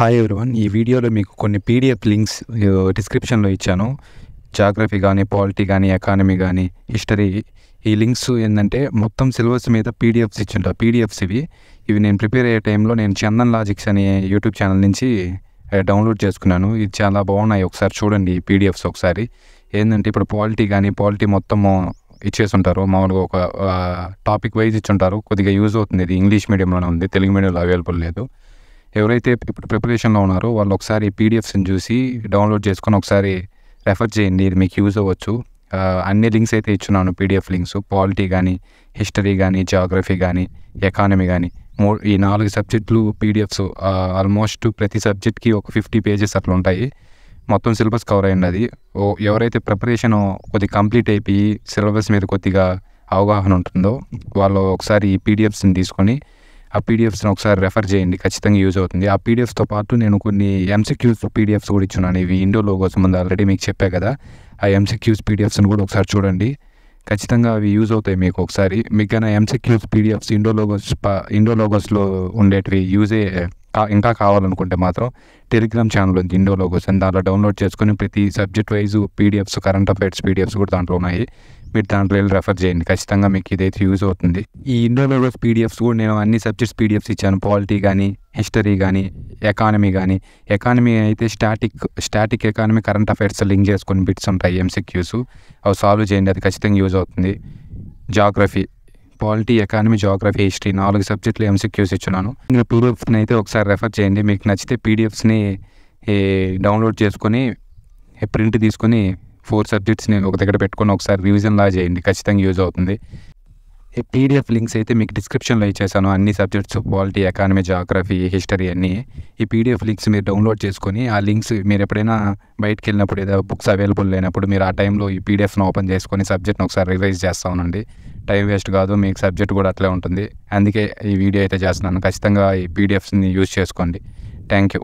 Hi everyone. ఈ వీడియోలో మీకు కొన్ని పీడిఎఫ్ లింక్స్ డిస్క్రిప్షన్లో ఇచ్చాను. జాగ్రఫీ కానీ, పాలిటీ కానీ, ఎకానమీ కానీ, హిస్టరీ. ఈ లింక్స్ ఏంటంటే మొత్తం సిలబస్ మీద పీడిఎఫ్స్ ఇచ్చింటారు. పీడిఎఫ్స్ ఇవి నేను ప్రిపేర్ అయ్యే టైంలో నేను చందన్ లాజిక్స్ అనే యూట్యూబ్ ఛానల్ నుంచి డౌన్లోడ్ చేసుకున్నాను. ఇది చాలా బాగున్నాయి, ఒకసారి చూడండి ఈ పీడిఎఫ్స్. ఒకసారి ఏంటంటే ఇప్పుడు పాలిటీ మొత్తము ఇచ్చేసి ఉంటారు. మామూలుగా ఒక టాపిక్ వైజ్ ఇచ్చుంటారు. కొద్దిగా యూజ్ అవుతుంది. ఇది ఇంగ్లీష్ మీడియంలోనే ఉంది, తెలుగు మీడియంలో అవైలబుల్ లేదు. ఎవరైతే ఇప్పుడు ప్రిపరేషన్లో ఉన్నారో వాళ్ళు ఒకసారి పీడిఎఫ్స్ని చూసి డౌన్లోడ్ చేసుకొని ఒకసారి రెఫర్ చేయండి. ఇది మీకు యూజ్ అవ్వచ్చు. అన్ని లింక్స్ అయితే ఇచ్చున్నాను, పీడిఎఫ్ లింక్స్. పాలిటీ కానీ, హిస్టరీ కానీ, జాగ్రఫీ కానీ, ఎకానమీ కానీ, ఈ 4 సబ్జెక్టులు పీడిఎఫ్స్. ఆల్మోస్ట్ ప్రతి సబ్జెక్ట్కి ఒక 50 పేజెస్ అట్లా ఉంటాయి. మొత్తం సిలబస్ కవర్ అయ్యింది అది. ఎవరైతే ప్రిపరేషన్ కొద్దిగా కంప్లీట్ అయిపోయి సిలబస్ మీద కొద్దిగా అవగాహన ఉంటుందో వాళ్ళు ఒకసారి ఈ పీడిఎఫ్స్ని తీసుకొని ఆ పీడిఎఫ్స్ని ఒకసారి రెఫర్ చేయండి, ఖచ్చితంగా యూజ్ అవుతుంది. ఆ పీడిఎఫ్స్తో పాటు నేను కొన్ని ఎంసీక్యూస్ పీడిఎఫ్స్ కూడా ఇచ్చున్నాను. ఇవి ఇండో లోగోస్ ముందు ఆల్రెడీ మీకు చెప్పా కదా. ఆ ఎంసీక్యూస్ పీడిఎఫ్స్ని కూడా ఒకసారి చూడండి, ఖచ్చితంగా అవి యూజ్ అవుతాయి మీకు. ఒకసారి మీకు కానీ ఎంసీక్యూస్ పీడిఎఫ్స్ ఇండో లోగోస్లో ఉండేటివి ఇంకా కావాలనుకుంటే మాత్రం టెలిగ్రామ్ ఛానల్ ఉంది ఇండో లోగోస్ అని, దాంట్లో డౌన్లోడ్ చేసుకుని ప్రతి subject wise PDFs, current affairs PDFs కూడా దాంట్లో ఉన్నాయి. మీరు దాంట్లో వెళ్ళి రెఫర్ చేయండి, ఖచ్చితంగా మీకు ఇదైతే యూజ్ అవుతుంది. ఈ ఇండో లోగోస్ పీడిఎఫ్స్ కూడా నేను అన్ని సబ్జెక్ట్స్ పీడిఎఫ్స్ ఇచ్చాను. పాలిటీ కానీ, హిస్టరీ కానీ, ఎకానమీ కానీ. ఎకానమీ అయితే static economy, current affairs link చేసుకొని బిట్స్ ఉంటాయి ఎంసీక్యూస్, అవి సాల్వ్ చేయండి, అది ఖచ్చితంగా యూజ్ అవుతుంది. Geography, polity, economy, geography, history 4 సబ్జెక్టులు ఎంసీక్యూస్ ఇచ్చున్నాను. ఇంకా పీడిఎఫ్స్ని అయితే ఒకసారి రెఫర్ చేయండి. మీకు నచ్చితే పీడిఎఫ్స్ని డౌన్లోడ్ చేసుకొని ప్రింట్ తీసుకొని 4 సబ్జెక్ట్స్ని ఒక దగ్గర పెట్టుకొని ఒకసారి రివిజన్ లా చేయండి, ఖచ్చితంగా యూజ్ అవుతుంది. ఈ పీడిఎఫ్ లింక్స్ అయితే మీకు డిస్క్రిప్షన్లో ఇచ్చేసాను. అన్ని subjects, polity, economy, geography, history అన్నీ. ఈ పీడిఎఫ్ లింక్స్ మీరు డౌన్లోడ్ చేసుకొని ఆ లింక్స్ మీరు ఎప్పుడైనా బయటకు వెళ్ళినప్పుడు, ఏదో బుక్స్ అవైలబుల్ లేనప్పుడు మీరు ఆ టైంలో ఈ పీడిఎఫ్ను ఓపెన్ చేసుకొని సబ్జెక్ట్ని ఒకసారి రివైజ్ చేస్తూ ఉండండి. టైం వేస్ట్ కాదు, మీకు సబ్జెక్ట్ కూడా అట్లే ఉంటుంది. అందుకే ఈ వీడియో అయితే చేస్తున్నాను. ఖచ్చితంగా ఈ పీడిఎఫ్స్ని యూజ్ చేసుకోండి. Thank you.